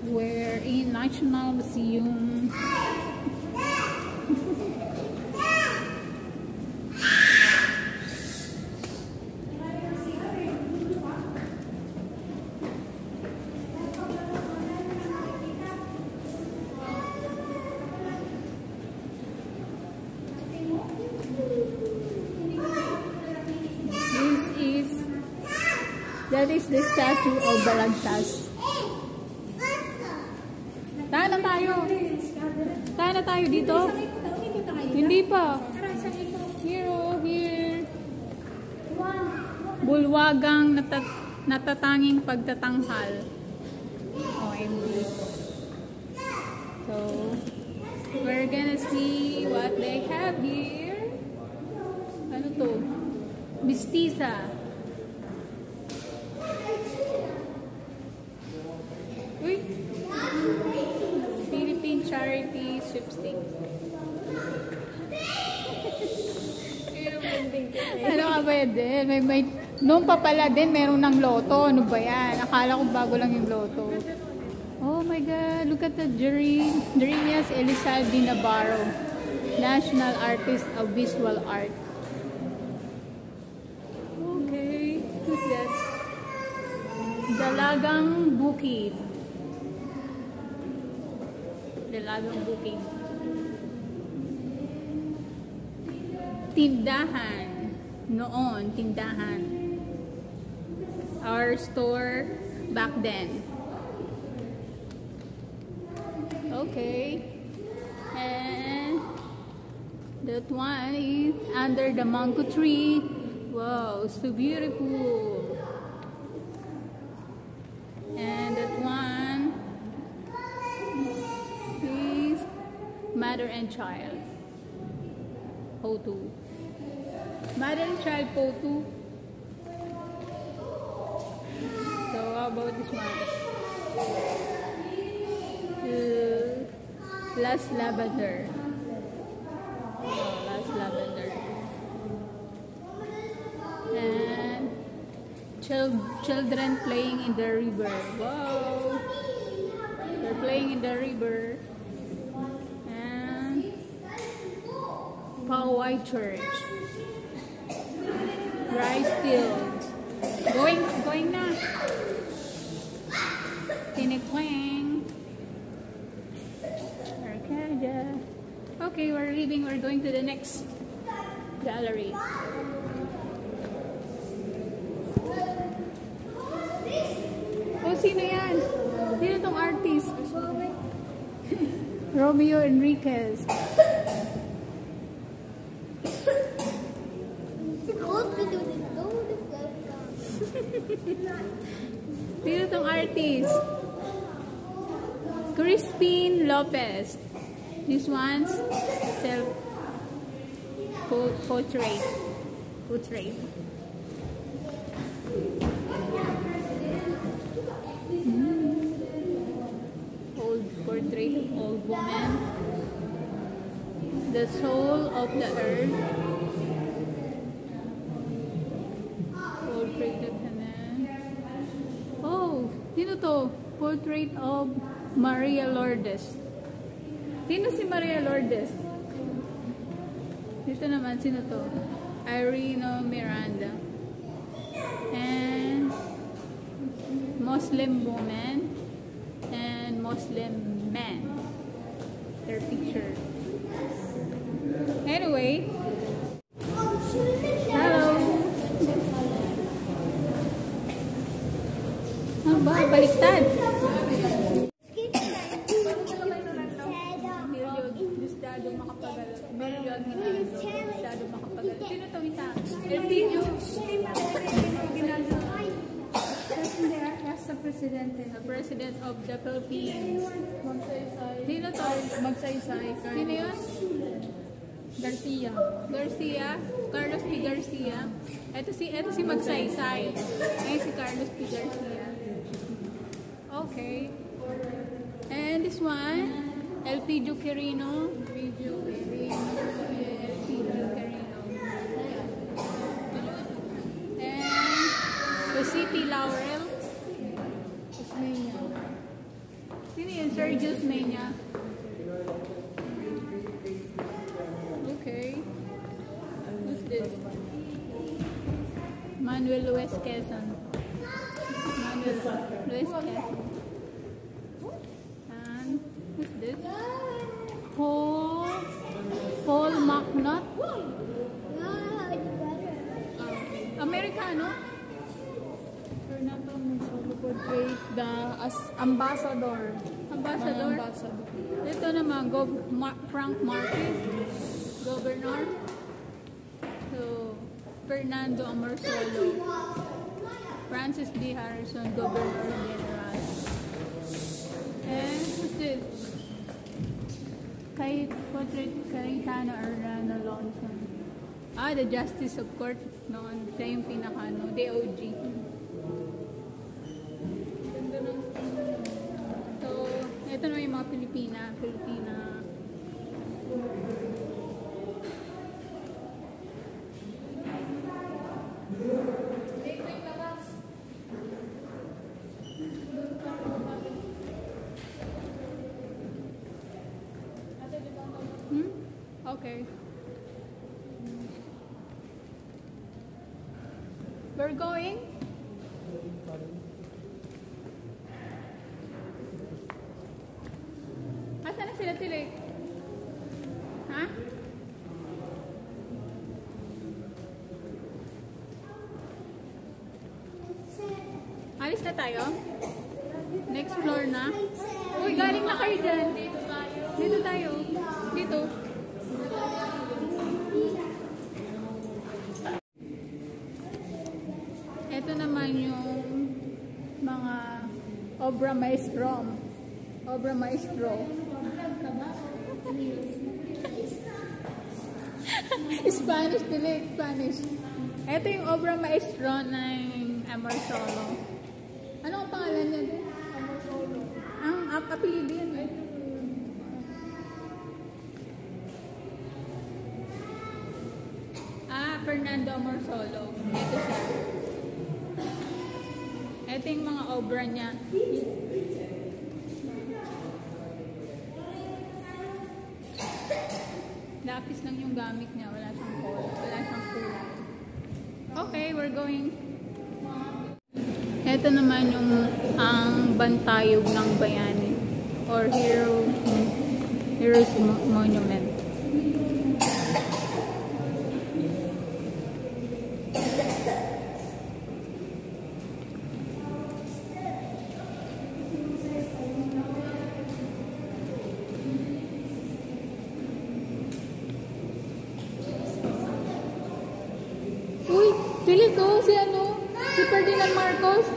We're in National Museum. That is the statue of Balagtas. Tayo na tayo. Tayo na tayo dito. Hindi pa. Here. Bulwagang natatanging pagtatanghal. OMG. So, we're gonna see what they have here. Ano to? Mestiza. Philippine Charity Sweepstakes. Ano ka ba din? Noon pa pala din, meron ng loto. Ano ba yan? Akala ko bago lang yung loto. Oh my God! Look at the Jeremias Elizalde Navarro, National Artist of Visual Art. Okay. Who's that? Dalagang Bukid. Dalagang Bukid. Tindahan. Noon, tindahan. Our store back then. Okay. And that one is under the mango tree. Wow, so beautiful. And that one is mother and child photo. Mother and child photo. So how about this one? Last lavender. Oh, last lavender. And children playing in the river. Wow! They're playing in the river. And Poway Church. Rice fields. Going na. Tinikwang. Arcadia. Okay, we're leaving. We're going to the next gallery. Oh, sino yan? Sino tong artist? Romeo Enriquez. Sino tong artist? Crispin Lopez. This one's self-portrait. Old portrait of old woman. The soul of the earth. Portrait of the man. Oh, sino to? Portrait of Maria Lourdes. Sino si Maria Lourdes? Dito naman, sino to? Irene Miranda. And Muslim woman and Muslim man. Their picture. Anyway. Hello. Ano ba? Baliktad. Sino to isa? Elpidio. That's the president. The president of the Philippines. Sino to? Magsaysay. Sino yun? Garcia. Carlos P. Garcia. Ito si Magsaysay. Ngayon si Carlos P. Garcia. Okay. And this one, Elpidio Quirino. City Laurel. Sino Sergio's Mania. Okay. Who's this? Manuel Luis Quezon. Manuel Luis Quezon. And who's this? Paul McNutt. Americano. Fernando Monsolo portrait the as ambassador. Ambassador. Ito naman Frank Marquez, governor. So Fernando Amorsolo. Francis D. Harrison, governor general. And who's this? Portrait Cayetano Arellano Lawson. The Justice of Court noon. Siya yung pinaka, DOG. So, ito na yung mga Pilipina. Okay. We're going. Asa na sila Tilik? Ha? Alis na tayo? Next floor na? Uy, galing na kayo dyan. Dito tayo. Dito. Ito naman yung mga obra maestro. Spanish, Spanish. Ito yung obra maestro ng Amorsolo. Ano ang pangalan niya? Amorsolo. Ang apelido yan. Fernando Amorsolo. Ito siya. Ito yung mga obra niya. Lapis lang yung gamit niya. Wala siyang kulay. Okay, we're going. Ito naman yung ang Bantayog ng Bayani or Heroes Monument. Uy, pili ko si Ferdinand Marcos.